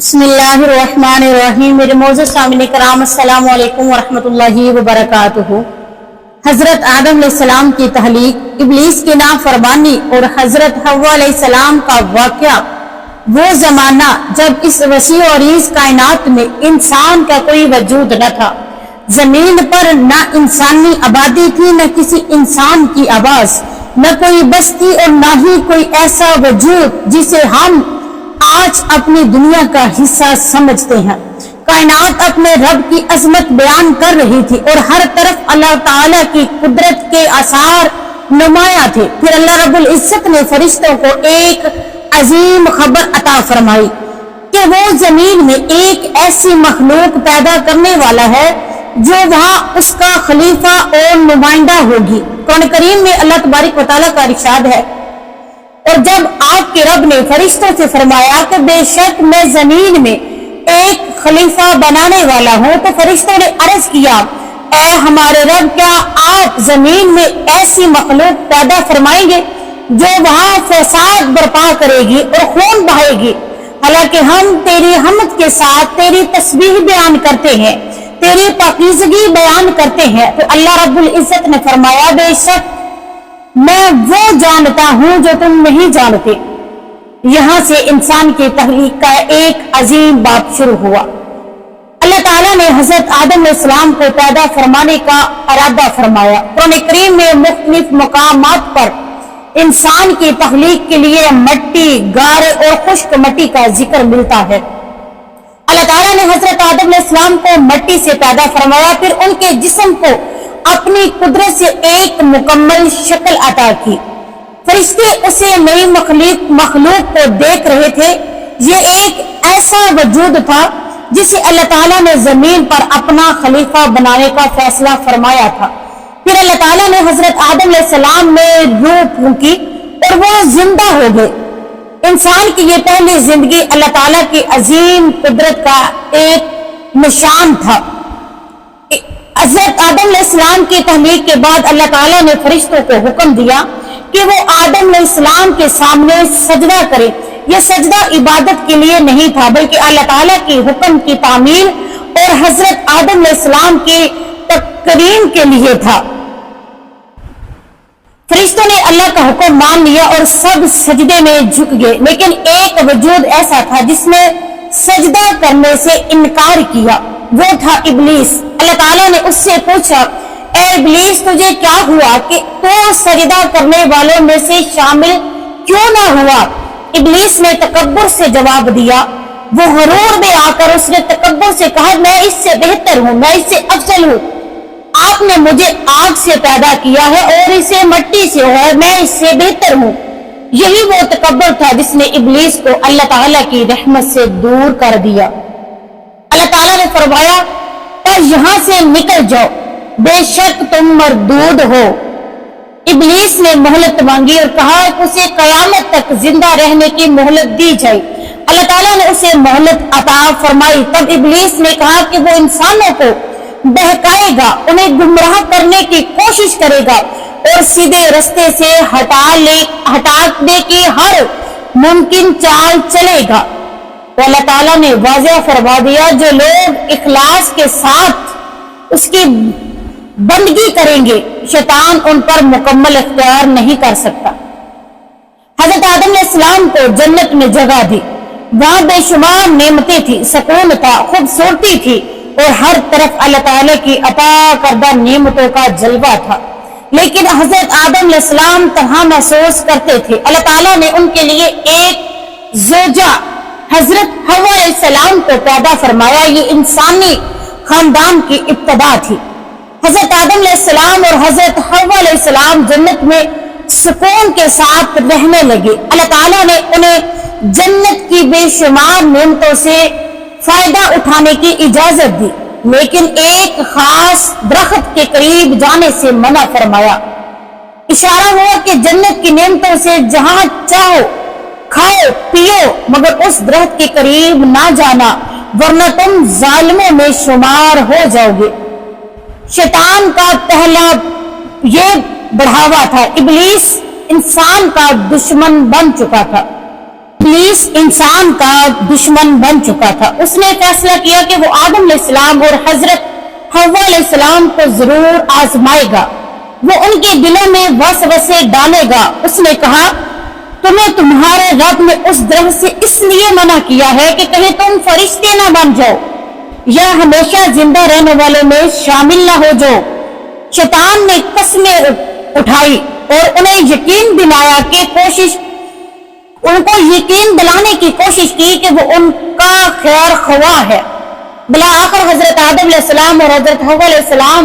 بسم اللہ الرحمن الرحیم۔ میرے معزز سامعین کرام، السلام علیکم ورحمۃ اللہ وبرکاتہ۔ حضرت آدم علیہ السلام کی تخلیق، ابلیس کی نافرمانی اور حضرت حوا علیہ السلام کا واقعہ، وہ زمانہ جب اس وسیع و عریض کائنات میں انسان کا کوئی وجود نہ تھا۔ زمین پر نہ انسانی آبادی تھی، نہ کسی انسان کی آواز، نہ کوئی بستی اور نہ ہی کوئی ایسا وجود جسے ہم آج اپنی دنیا کا حصہ سمجھتے ہیں۔ کائنات اپنے رب کی عظمت بیان کر رہی تھی اور ہر طرف اللہ تعالیٰ کی قدرت کے آثار نمایاں تھے۔ پھر اللہ رب العزت نے فرشتوں کو ایک عظیم خبر عطا فرمائی کہ وہ زمین میں ایک ایسی مخلوق پیدا کرنے والا ہے جو وہاں اس کا خلیفہ اور نمائندہ ہوگی۔ قرآن کریم میں اللہ تبارک و تعالیٰ کا ارشاد ہے، اور جب آپ کے رب نے فرشتوں سے فرمایا کہ بے شک میں زمین میں ایک خلیفہ بنانے والا ہوں، تو فرشتوں نے عرض کیا، اے ہمارے رب، کیا آپ زمین میں ایسی مخلوق پیدا فرمائیں گے جو وہاں فساد برپا کرے گی اور خون بہائے گی؟ حالانکہ ہم تیری حمد کے ساتھ تیری تسبیح بیان کرتے ہیں، تیری پاکیزگی بیان کرتے ہیں۔ تو اللہ رب العزت نے فرمایا، بے شک میں وہ جانتا ہوں جو تم نہیں جانتے۔ یہاں سے انسان کی تخلیق کا ایک عظیم باب شروع ہوا۔ اللہ تعالیٰ نے حضرت آدم علیہ السلام کو پیدا فرمانے کا ارادہ فرمایا۔ قرآن کریم میں مختلف مقامات پر انسان کی تخلیق کے لیے مٹی، گارے اور خشک مٹی کا ذکر ملتا ہے۔ اللہ تعالیٰ نے حضرت آدم علیہ السلام کو مٹی سے پیدا فرمایا، پھر ان کے جسم کو اپنی قدرت سے ایک مکمل شکل عطا کی۔ فرشتے اسے نئی مخلوق کو دیکھ رہے تھے۔ یہ ایک ایسا وجود تھا جسے اللہ تعالیٰ نے زمین پر اپنا خلیفہ بنانے کا فیصلہ فرمایا تھا۔ پھر اللہ تعالیٰ نے حضرت آدم علیہ السلام میں روح پھونکی اور وہ زندہ ہو گئے۔ انسان کی یہ پہلی زندگی اللہ تعالیٰ کی عظیم قدرت کا ایک نشان تھا۔ حضرت آدم علیہ السلام کی تخلیق کے بعد اللہ تعالیٰ نے فرشتوں کو حکم دیا کہ وہ آدم علیہ السلام کے سامنے سجدہ کرے۔ یہ سجدہ عبادت کے لیے نہیں تھا، بلکہ اللہ تعالیٰ کی حکم کی تعمیل اور حضرت آدم علیہ السلام کی تکریم کے لیے تھا۔ فرشتوں نے اللہ کا حکم مان لیا اور سب سجدے میں جھک گئے، لیکن ایک وجود ایسا تھا جس نے سجدہ کرنے سے انکار کیا، وہ تھا ابلیس۔ اللہ تعالیٰ نے اس سے پوچھا، اے ابلیس، تجھے کیا ہوا کہ تو سجدہ کرنے والوں میں سے شامل کیوں نہ ہوا؟ ابلیس نے تکبر سے جواب دیا۔ وہ غرور میں آ کر اس نے تکبر سے کہا، میں اس سے بہتر ہوں، میں اس سے افضل ہوں۔ آپ نے مجھے آگ سے پیدا کیا ہے اور اسے مٹی سے ہوا ہے، میں اس سے بہتر ہوں۔ یہی وہ تکبر تھا جس نے ابلیس کو اللہ تعالیٰ کی رحمت سے دور کر دیا۔ اللہ تعالیٰ نے فرمایا، یہاں سے نکل جاؤ، بے شک تم مردود ہو۔ ابلیس نے مہلت مانگی اور کہا کہ اسے قیامت تک زندہ رہنے کی مہلت دی جائے۔ اللہ تعالیٰ نے اسے مہلت عطا فرمائی۔ تب ابلیس نے کہا کہ وہ انسانوں کو بہکائے گا، انہیں گمراہ کرنے کی کوشش کرے گا اور سیدھے رستے سے ہٹانے کی ہر ممکن چال چلے گا۔ تو اللہ تعالیٰ نے واضح فرما دیا، جو لوگ اخلاص کے ساتھ اس کی بندگی کریں گے، شیطان ان پر مکمل اختیار نہیں کر سکتا۔ حضرت آدم علیہ السلام کو جنت میں جگہ دی، وہاں بے شمار نعمتیں تھی، سکون تھا، خوبصورتی تھی اور ہر طرف اللہ تعالیٰ کی عطا کردہ نعمتوں کا جلوہ تھا۔ لیکن حضرت آدم علیہ السلام تنہا محسوس کرتے تھے۔ اللہ تعالیٰ نے ان کے لیے ایک زوجہ حضرت حوا علیہ السلام کو پیدا فرمایا۔ یہ انسانی خاندان کی ابتدا تھی۔ حضرت آدم علیہ السلام اور حضرت حوا علیہ السلام جنت میں سکون کے ساتھ رہنے لگے۔ اللہ تعالیٰ نے انہیں جنت کی بے شمار نعمتوں سے فائدہ اٹھانے کی اجازت دی، لیکن ایک خاص درخت کے قریب جانے سے منع فرمایا۔ اشارہ ہوا کہ جنت کی نعمتوں سے جہاں چاہو کھاؤ پیو، مگر اس درخت کے قریب نہ جانا، ورنہ تم ظالموں میں شمار ہو جاؤ گے۔ شیطان کا پہلا یہ بڑھاوا تھا۔ ابلیس انسان کا دشمن بن چکا تھا۔ इब्लीस इंसान का दुश्मन बन चुका था। उसने फैसला किया कि वो आदम अलैहिस्सलाम और हजरत हव्वा अलैहिस्सलाम को जरूर आजमाएगा, वो उनके दिलों में वसवसे डालेगा। उसने कहा, तुम्हें तुम्हारे रब ने उस दरख्त से इसलिए मना किया है कि कहीं तुम फरिश्ते ना बन जाओ या हमेशा जिंदा रहने वालों में शामिल ना हो जाओ। शैतान ने कस्में उठाई और उन्हें यकीन दिलाने की कोशिश की कि वो उनका खैर ख्वाह है। भला आखिर हजरत आदम अलैहिस्सलाम और हजरत हव्वा अलैहिस्सलाम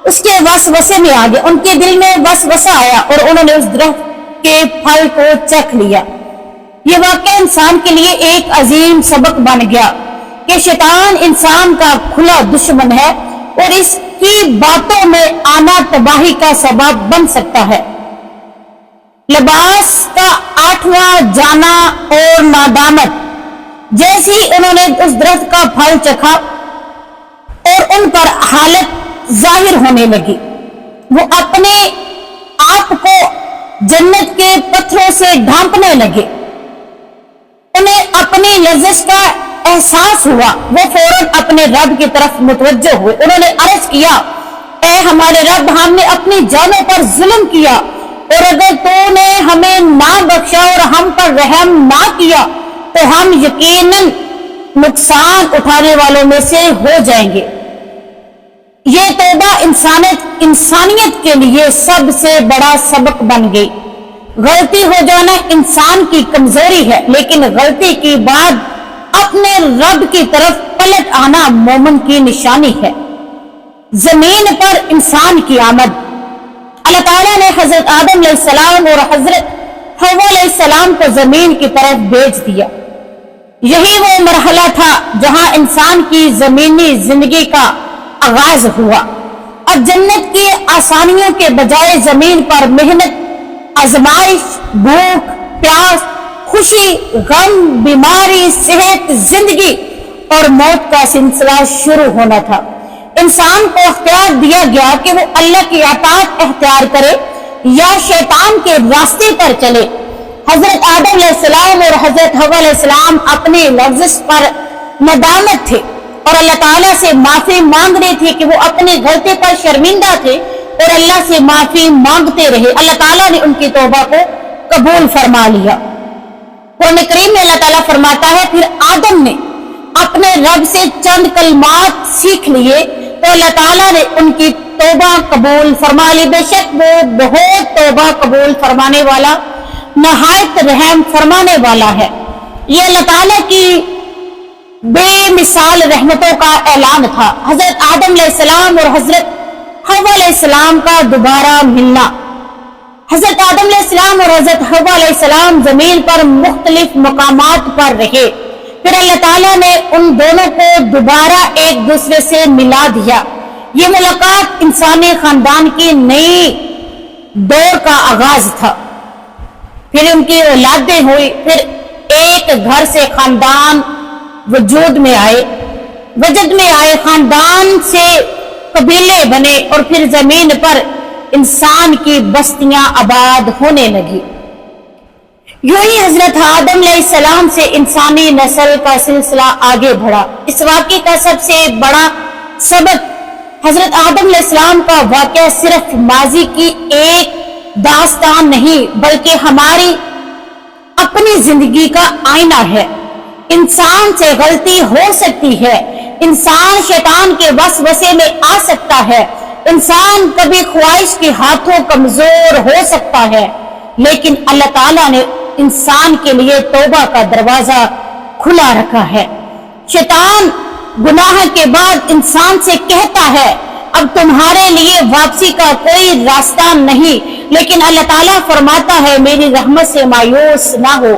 उसके वसवसे में आ गए, उनके दिल में वसवसा आया और उन्होंने उस दरख्त के फल को चख लिया। ये वाकया इंसान के लिए एक अजीम सबक बन गया कि शैतान इंसान का खुला दुश्मन है और इसकी बातों में आना तबाही का सबब बन सकता है। लिबास का 8वां जाना और नादामत। जैसे ही उन्होंने उस दरख्त का फल चखा और उन पर हालत जाहिर होने लगी, वो अपने आप को जन्नत के पत्थरों से ढांपने लगे। उन्हें अपनी लज़्ज़त का एहसास हुआ। वो फौरन अपने रब की तरफ मुतवज्जो हुए। उन्होंने अर्ज किया, ऐ हमारे रब, हमने अपनी जानों पर जुल्म किया और अगर तूने हमें ना बख्शा और हम पर रहम ना किया तो हम यकीनन नुकसान उठाने वालों में से हो जाएंगे। ये तौबा इंसानियत के लिए सबसे बड़ा सबक बन गई। गलती हो जाना इंसान की कमजोरी है, लेकिन गलती के बाद अपने रब की तरफ पलट आना मोमिन की निशानी है। जमीन पर इंसान की आमद। अल्लाह ताला ने हजरत आदम अलैहिस्सलाम और हजरत हव्वा अलैहिस्सलाम को जमीन की तरफ भेज दिया। यही वो मरहला था जहां इंसान की जमीनी जिंदगी का आगाज हुआ। अब जन्नत की आसानियों के बजाय जमीन पर मेहनत, आजमाइश, भूख, प्यास, खुशी, गम, बीमारी, सेहत, जिंदगी और मौत का सिलसिला शुरू होना था। इंसान को अख्तियार दिया गया कि वो अल्लाह की अताअत इख्तियार करे या शैतान के रास्ते पर चले। हजरत आदम अलैहिस्सलाम और हजरत हव्वा अलैहिस्सलाम अपने लफ्ज़ पर नदामत थे और अल्लाह ताला से माफी मांग रहे थे कि वो अपने गलती पर शर्मिंदा थे और अल्लाह से माफी मांगते रहे। अल्लाह ताला ने उनकी तौबा को कबूल फरमा लिया। कुरान करीम में अल्लाह ताला फरमाता है, फिर आदम ने अपने रब से चंद कलमात सीख लिए तो अल्लाह ताला ने उनकी तौबा कबूल फरमा ली। बेशक वो बहुत तौबा कबूल फरमाने वाला, नहायत रहम फरमाने वाला है। ये अल्लाह ताला की बेमिसाल रहमतों का ऐलान था। हजरत आदम अलैहिस्सलाम और हजरत हव्वा अलैहिस्सलाम का दोबारा मिलना। हजरत आदम अलैहिस्सलाम और हजरत हव्वा अलैहिस्सलाम जमीन पर मुख्तलिफ मकामात पर रहे। फिर अल्लाह ताला ने उन दोनों को दोबारा एक दूसरे से मिला दिया। ये मुलाकात इंसानी खानदान की नई दौर का आगाज था। फिर उनकी औलादें हुई, फिर एक घर से खानदान वजूद में आए, खानदान से कबीले बने और फिर जमीन पर इंसान की बस्तियां आबाद होने लगी। यूं ही हजरत आदम अलैहिस्सलाम से इंसानी नस्ल का सिलसिला आगे बढ़ा। इस वाक़े का सबसे बड़ा सबक हजरत आदम अलैहिस्सलाम का वाक़या सिर्फ माजी की एक दास्तान नहीं बल्कि हमारी अपनी जिंदगी का आईना है। इंसान से गलती हो सकती है, इंसान शैतान के वसवसे में आ सकता है, इंसान कभी ख्वाहिश के हाथों कमजोर हो सकता है, लेकिन अल्लाह ताला ने इंसान के लिए तौबा का दरवाजा खुला रखा है। शैतान गुनाह के बाद इंसान से कहता है, अब तुम्हारे लिए वापसी का कोई रास्ता नहीं, लेकिन अल्लाह ताला फरमाता है, मेरी रहमत से मायूस ना हो।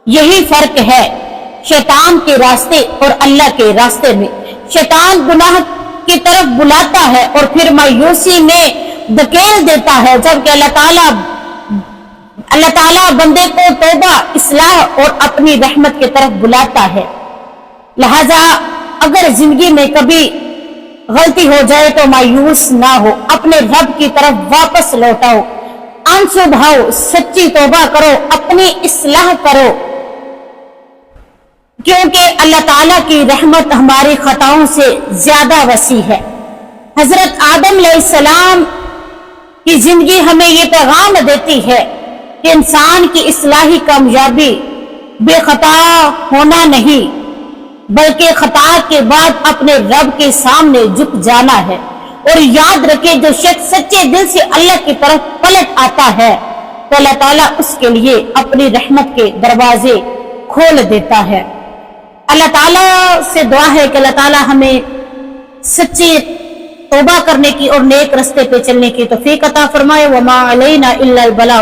यही फर्क है शैतान के रास्ते और अल्लाह के रास्ते में। शैतान गुनाह की तरफ बुलाता है और फिर मायूसी में धकेल देता है, जबकि अल्लाह ताला बंदे को तौबा, इस्लाह और अपनी रहमत की तरफ बुलाता है। लिहाजा अगर जिंदगी में कभी गलती हो जाए तो मायूस ना हो, अपने रब की तरफ वापस लौटाओ, आंसू बहाओ, सच्ची तौबा करो, अपनी इस्लाह करो, क्योंकि अल्लाह ताला की रहमत हमारी खताओं से ज्यादा वसी है। हजरत आदम अलैहिस्सलाम की जिंदगी हमें ये पैगाम देती है कि इंसान की इस्लाही कामयाबी बेखता होना नहीं, बल्कि खता के बाद अपने रब के सामने झुक जाना है। और याद रखे, जो शख्स सच्चे दिल से अल्लाह की तरफ पलट आता है तो अल्लाह ताला उसके लिए अपनी रहमत के दरवाजे खोल देता है। अल्लाह ताला से दुआ है कि अल्लाह ताला हमें सच्ची तौबा करने की और नेक रास्ते पे चलने की तौफीक अता फरमाए। वमा अलैना इल्लल बलाग।